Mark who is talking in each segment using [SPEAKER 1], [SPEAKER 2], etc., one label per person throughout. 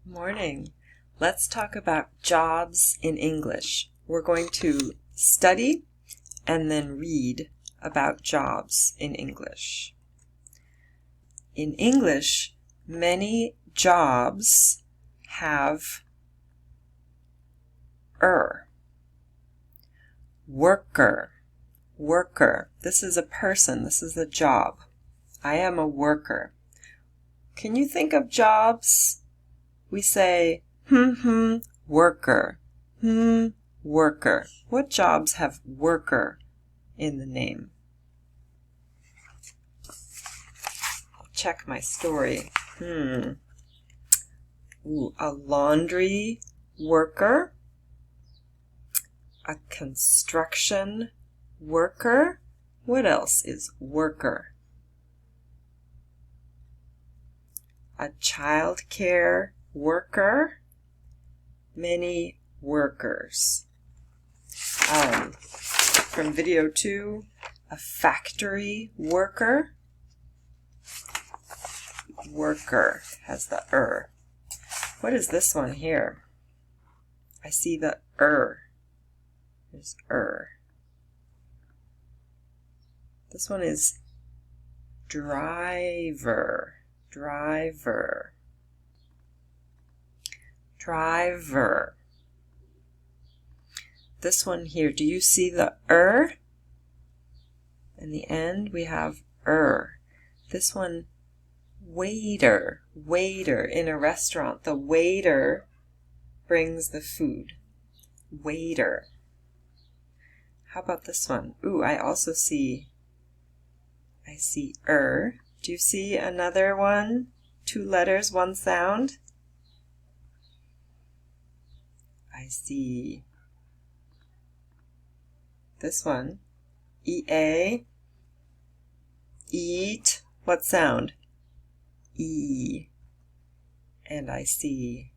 [SPEAKER 1] Morning. Let's talk about jobs in English. We're going to study and then read about jobs in English. In English, many jobs have worker, worker. This is a person. This is a job. I am a worker. Can you think of jobs? We say, worker, worker. What jobs have worker in the name? I'll check my story. Ooh, a laundry worker, a construction worker. What else is worker? A child care worker, many workers. From video 2, a factory worker. Worker has the What is this one here? I see the There's This one is driver. Driver. This one here, do you see the In the end, we have This one, waiter. Waiter in a restaurant. The waiter brings the food. Waiter. How about this one? Ooh, I see Do you see another one? 2 letters, 1 sound. I see this one. E-A. Eat. What sound? E. And I see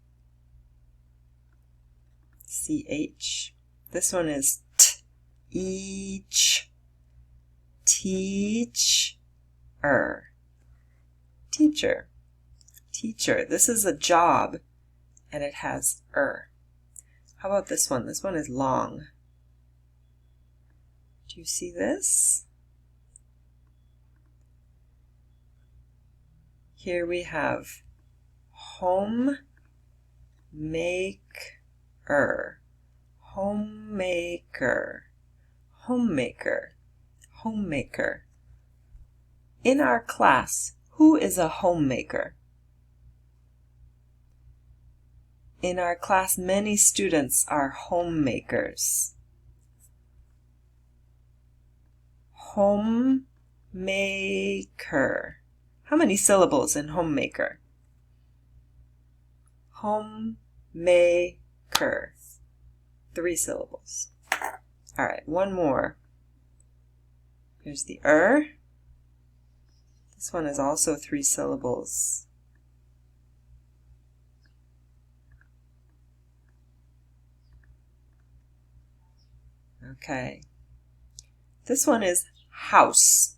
[SPEAKER 1] C-H. This one is T. Each. Teach. Teacher. Teacher. This is a job, and it has How about this one? This one is long. Do you see this? Here we have homemaker. Homemaker. Homemaker. Homemaker. In our class, who is a homemaker? In our class, many students are homemakers. Homemaker. How many syllables in homemaker? Homemaker. 3 syllables. All right, one more. Here's the This one is also 3 syllables. Okay. This one is house.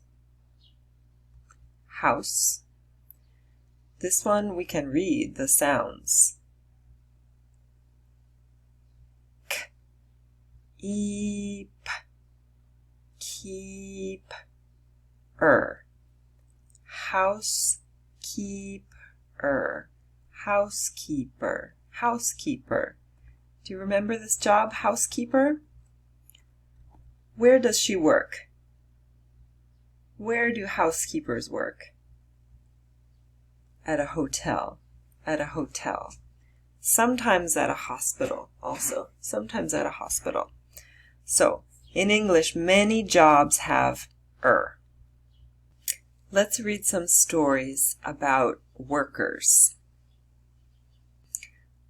[SPEAKER 1] House. This one we can read the sounds. K, eep, keep, housekeeper. Housekeeper. Housekeeper. Do you remember this job, housekeeper? Where does she work? Where do housekeepers work? At a hotel. At a hotel. Sometimes at a hospital also. Sometimes at a hospital. So, in English, many jobs have Let's read some stories about workers.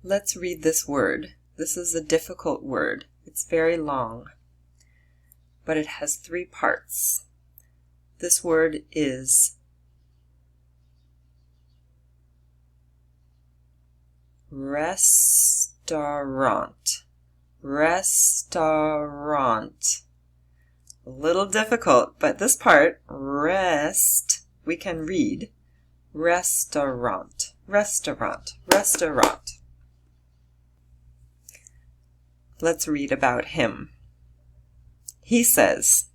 [SPEAKER 1] Let's read this word. This is a difficult word. It's very long, but it has 3 parts. This word is restaurant. Restaurant. A little difficult, but this part, rest, we can read. Restaurant. restaurant, restaurant. Let's read about him. He says,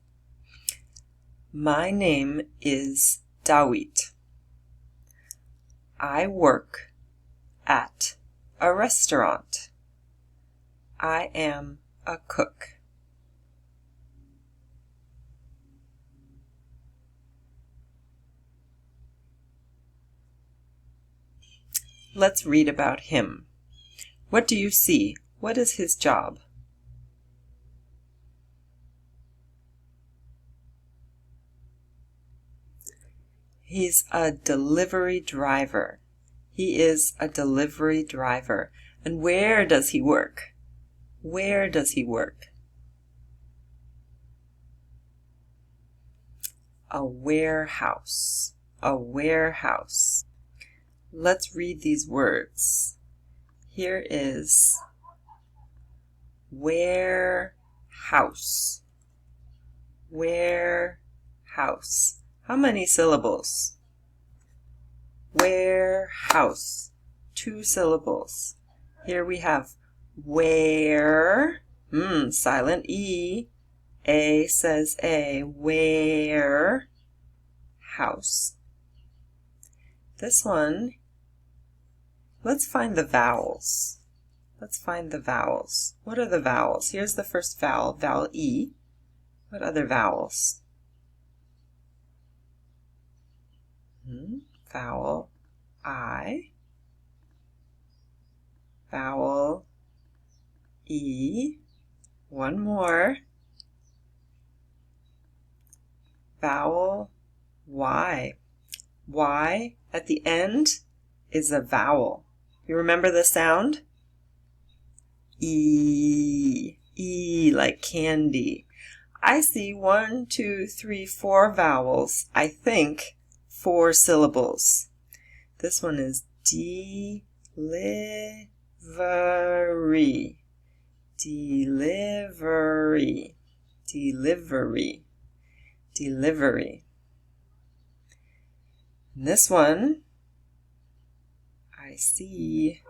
[SPEAKER 1] "My name is Dawit. I work at a restaurant. I am a cook." Let's read about him. What do you see? What is his job? He's a delivery driver. He is a delivery driver. And where does he work? Where does he work? A warehouse. A warehouse. Let's read these words. Here is warehouse. Warehouse. How many syllables? Warehouse. 2 syllables. Here we have where. Silent E. A says A. Where. House. This one, let's find the vowels. Let's find the vowels. What are the vowels? Here's the first vowel, vowel E. What other vowels? Vowel I. Vowel E. One more. Vowel Y. Y at the end is a vowel. You remember the sound? E. E like candy. I see 1, 2, 3, 4 vowels. I think 4 syllables. This one is delivery. Delivery. Delivery. Delivery. And this one, I see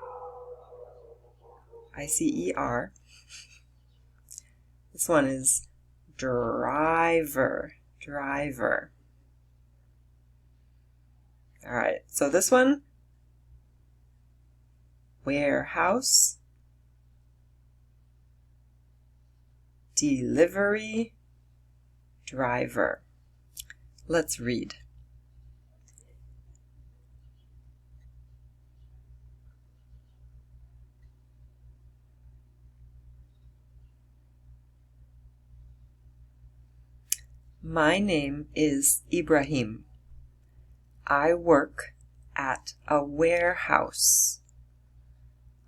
[SPEAKER 1] ER. This one is driver. Driver. All right, so this one, warehouse, delivery, driver. Let's read. My name is Ibrahim. I work at a warehouse.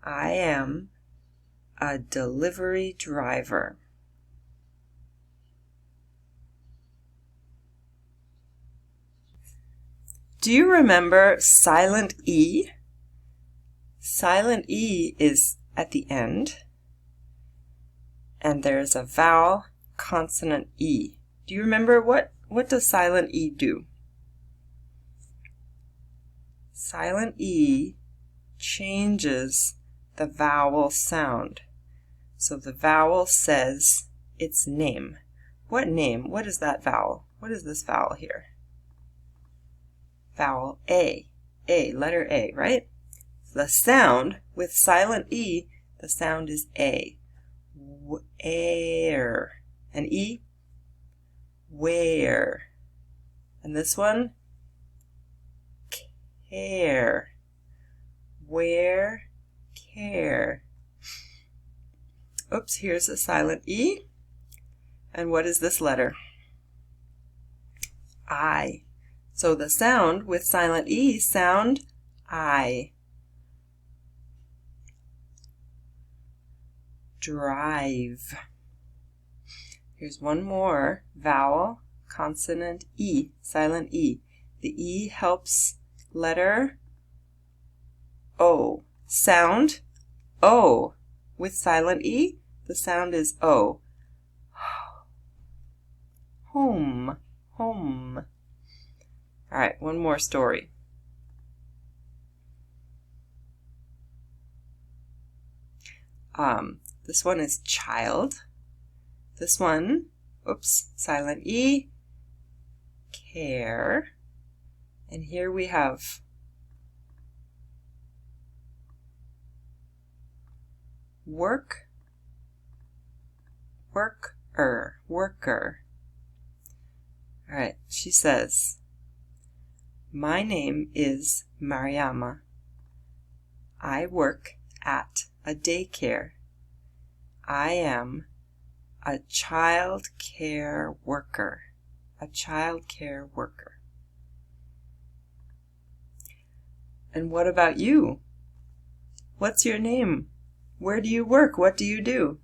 [SPEAKER 1] I am a delivery driver. Do you remember silent E? Silent E is at the end, and there's a vowel, consonant E. Do you remember what does silent E do? Silent E changes the vowel sound. So the vowel says its name. What name? What is that vowel? What is this vowel here? Vowel A. A, letter A, right? The sound with silent E, the sound is A. Where. And E? Where. And this one? Care. Where, care. Oops, here's a silent E. And what is this letter? I. So the sound with silent E, sound I. Drive. Here's one more vowel, consonant E, silent E. The E helps letter O. Sound O. With silent E, the sound is O. Home. Home. All right, one more story. This one is child. This one, oops, silent E, care. And here we have work, worker, worker. All right, she says, my name is Mariama. I work at a daycare. I am a child care worker. A child care worker. And what about you? What's your name? Where do you work? What do you do?